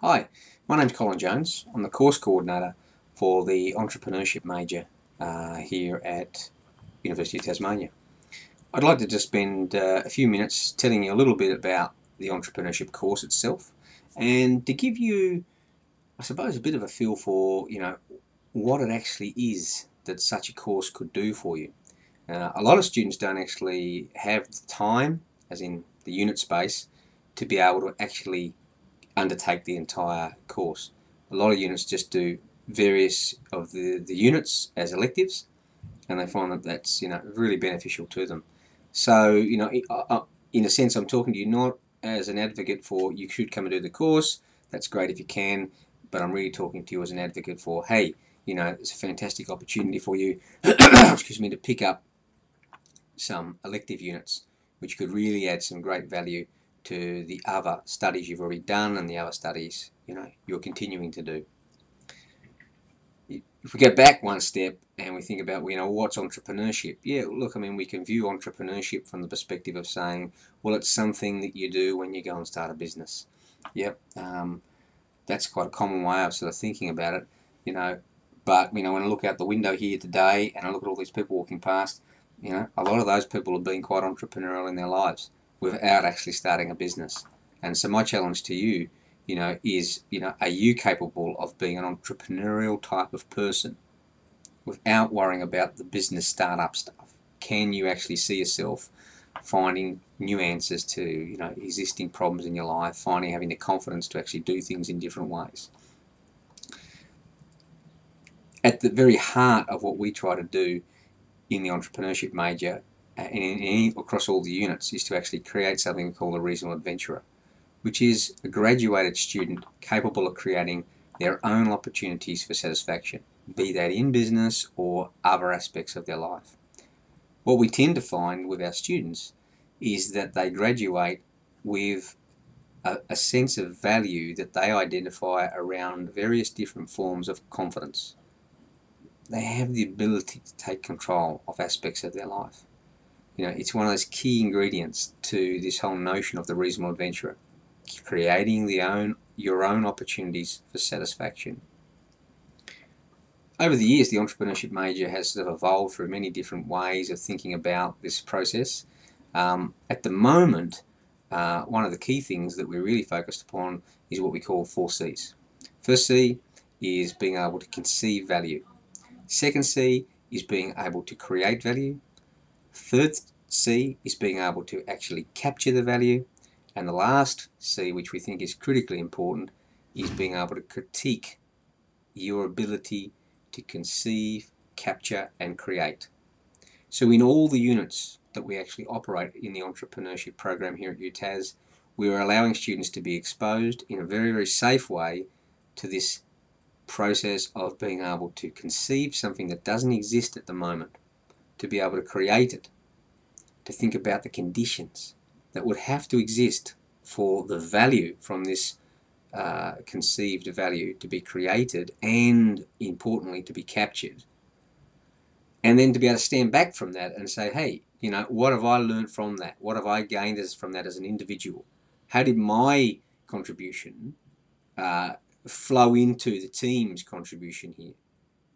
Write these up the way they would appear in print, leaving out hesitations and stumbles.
Hi, my name's Colin Jones. I'm the course coordinator for the Entrepreneurship Major here at University of Tasmania. I'd like to just spend a few minutes telling you a little bit about the entrepreneurship course itself and to give you, I suppose, a bit of a feel for, what it actually is that such a course could do for you. A lot of students don't actually have the time, as in the unit space, to be able to actually undertake the entire course. A lot of units just do various of the units as electives, and they find that that's really beneficial to them. So in a sense, I'm talking to you not as an advocate for you should come and do the course. That's great if you can, but I'm really talking to you as an advocate for, hey, it's a fantastic opportunity for you, excuse me, to pick up some elective units, which could really add some great value to the other studies you've already done and the other studies you're continuing to do. If we go back one step and we think about what's entrepreneurship, yeah, look, I mean, we can view entrepreneurship from the perspective of saying, well, it's something that you do when you go and start a business. Yep, that's quite a common way of sort of thinking about it, but when I look out the window here today and I look at all these people walking past, a lot of those people have been quite entrepreneurial in their lives without actually starting a business. And so my challenge to you, is, are you capable of being an entrepreneurial type of person without worrying about the business startup stuff? Can you actually see yourself finding new answers to, existing problems in your life, having the confidence to actually do things in different ways? At the very heart of what we try to do in the entrepreneurship major and across all the units is to actually create something called a regional adventurer, which is a graduated student capable of creating their own opportunities for satisfaction, be that in business or other aspects of their life. What we tend to find with our students is that they graduate with a sense of value that they identify around various different forms of confidence. They have the ability to take control of aspects of their life. It's one of those key ingredients to this whole notion of the reasonable adventurer, creating your own opportunities for satisfaction. Over the years, the entrepreneurship major has sort of evolved through many different ways of thinking about this process. At the moment, one of the key things that we're really focused upon is what we call 4 C's. First C is being able to conceive value. Second C is being able to create value. Third C is being able to actually capture the value. And the last C, which we think is critically important, is being able to critique your ability to conceive, capture, and create. So in all the units that we actually operate in the entrepreneurship program here at UTAS, we are allowing students to be exposed in a very, very safe way to this process of being able to conceive something that doesn't exist at the moment, to be able to create it, to think about the conditions that would have to exist for the value from this conceived value to be created and, importantly, to be captured. And then to be able to stand back from that and say, hey, what have I learned from that? What have I gained from that as an individual? How did my contribution flow into the team's contribution here?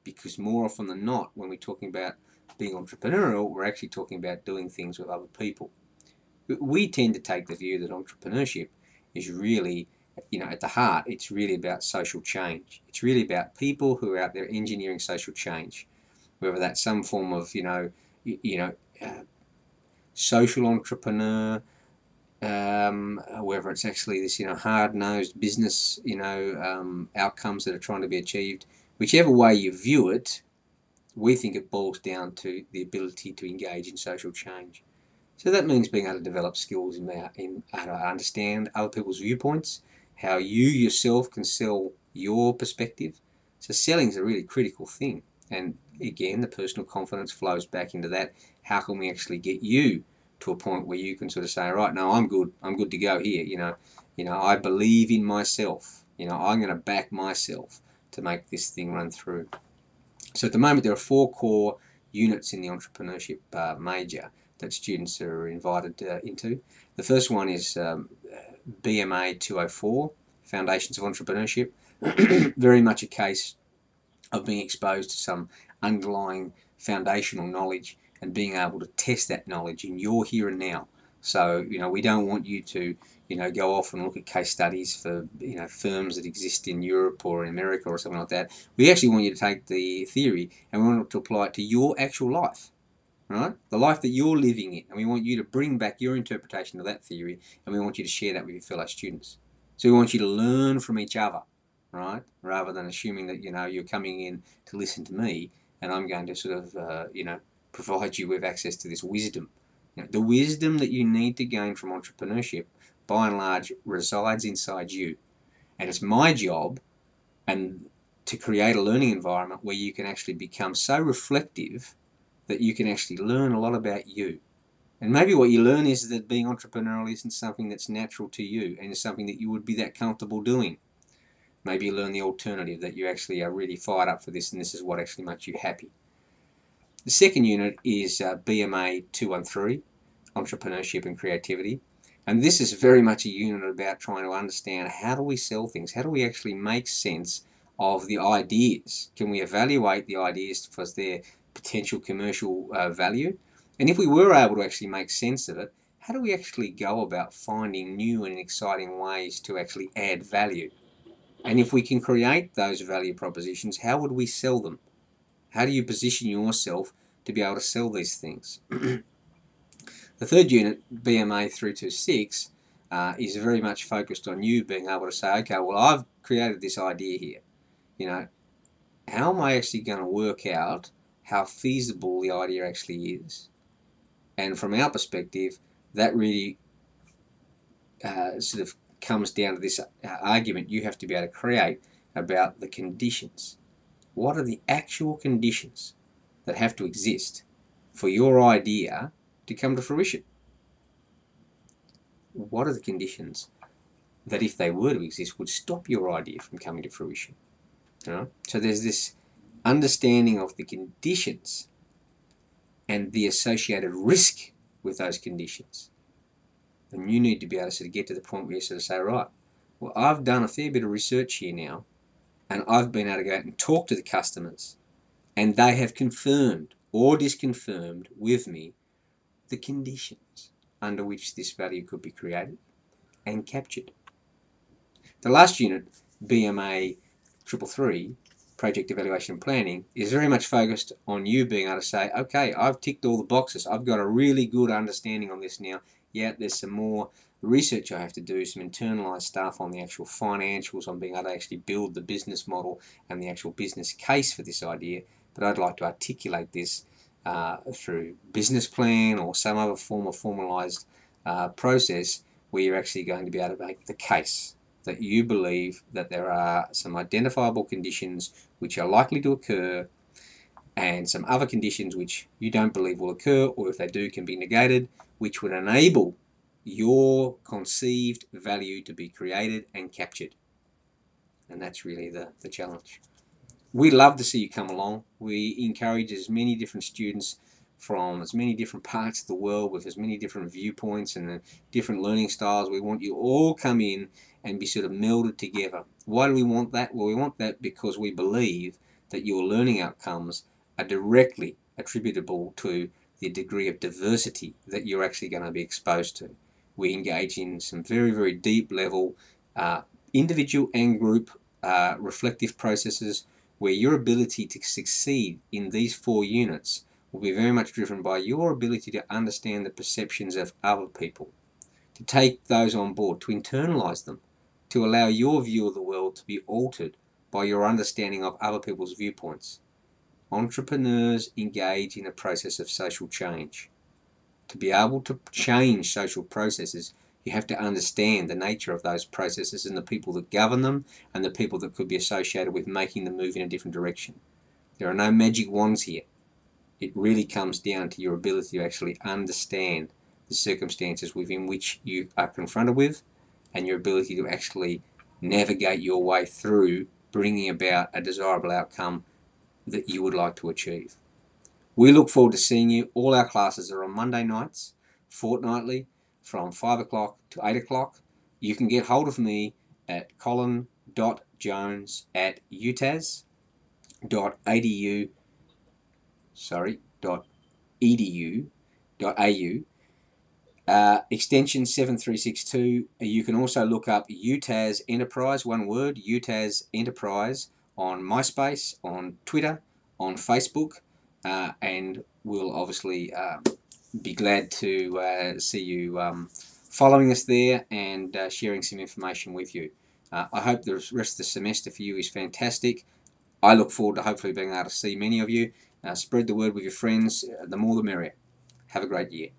Because more often than not, when we're talking about being entrepreneurial, we're actually talking about doing things with other people. We tend to take the view that entrepreneurship is really, at the heart, it's really about social change. It's really about people who are out there engineering social change, whether that's some form of, social entrepreneur, whether it's actually this, hard-nosed business, outcomes that are trying to be achieved. Whichever way you view it, we think it boils down to the ability to engage in social change. So that means being able to develop skills in how to understand other people's viewpoints, how you yourself can sell your perspective. So selling is a really critical thing. And again, the personal confidence flows back into that. How can we actually get you to a point where you can sort of say, right, no, I'm good to go here. I believe in myself. I'm going to back myself to make this thing run through. So at the moment, there are 4 core units in the entrepreneurship major that students are invited into. The first one is BMA 204, Foundations of Entrepreneurship. Very much a case of being exposed to some underlying foundational knowledge and being able to test that knowledge in your here and now. So, we don't want you to, go off and look at case studies for, firms that exist in Europe or in America or something like that. We actually want you to take the theory and we want to apply it to your actual life, right? The life that you're living in. And we want you to bring back your interpretation of that theory, and we want you to share that with your fellow students. So we want you to learn from each other, right? Rather than assuming that, you're coming in to listen to me and I'm going to sort of, provide you with access to this wisdom. The wisdom that you need to gain from entrepreneurship, by and large, resides inside you. And it's my job to create a learning environment where you can actually become so reflective that you can actually learn a lot about you. And maybe what you learn is that being entrepreneurial isn't something that's natural to you and is something that you would be that comfortable doing. Maybe you learn the alternative, that you actually are really fired up for this and this is what actually makes you happy. The second unit is BMA 213, Entrepreneurship and Creativity. And this is very much a unit about trying to understand, how do we sell things? How do we actually make sense of the ideas? Can we evaluate the ideas for their potential commercial value? And if we were able to actually make sense of it, how do we actually go about finding new and exciting ways to actually add value? And if we can create those value propositions, how would we sell them? How do you position yourself to be able to sell these things? The third unit, BMA 326, is very much focused on you being able to say, okay, well, I've created this idea here. How am I actually going to work out how feasible the idea actually is? And from our perspective, that really sort of comes down to this argument you have to be able to create about the conditions. What are the actual conditions that have to exist for your idea to come to fruition? What are the conditions that, if they were to exist, would stop your idea from coming to fruition? So there's this understanding of the conditions and the associated risk with those conditions. And you need to be able to sort of get to the point where you sort of say, right, well, I've done a fair bit of research here now, and I've been able to go out and talk to the customers, and they have confirmed or disconfirmed with me the conditions under which this value could be created and captured. The last unit, BMA 333, Project Evaluation and Planning, is very much focused on you being able to say, okay, I've ticked all the boxes. I've got a really good understanding on this now. Yeah, there's some more research I have to do, some internalised stuff on the actual financials, on being able to actually build the business model and the actual business case for this idea. But I'd like to articulate this through business plan or some other form of formalised process where you're actually going to be able to make the case that you believe that there are some identifiable conditions which are likely to occur and some other conditions which you don't believe will occur, or if they do can be negated, which would enable your conceived value to be created and captured. And that's really the challenge. We'd love to see you come along. We encourage as many different students from as many different parts of the world with as many different viewpoints and different learning styles. We want you all come in and be sort of melded together. Why do we want that? Well, we want that because we believe that your learning outcomes are directly attributable to the degree of diversity that you're actually going to be exposed to. We engage in some very, very deep level individual and group reflective processes where your ability to succeed in these 4 units will be very much driven by your ability to understand the perceptions of other people, to take those on board, to internalize them, to allow your view of the world to be altered by your understanding of other people's viewpoints. Entrepreneurs engage in a process of social change. To be able to change social processes, you have to understand the nature of those processes and the people that govern them and the people that could be associated with making them move in a different direction. There are no magic wands here. It really comes down to your ability to actually understand the circumstances within which you are confronted with and your ability to actually navigate your way through bringing about a desirable outcome that you would like to achieve. We look forward to seeing you. All our classes are on Monday nights, fortnightly, from 5 o'clock to 8 o'clock. You can get hold of me at colin.jones@utas.edu, .edu.au, extension 7362. You can also look up UTAS Enterprise, one word, UTAS Enterprise, on MySpace, on Twitter, on Facebook, and we'll obviously be glad to see you following us there and sharing some information with you. I hope the rest of the semester for you is fantastic. I look forward to hopefully being able to see many of you. Spread the word with your friends. The more the merrier. Have a great year.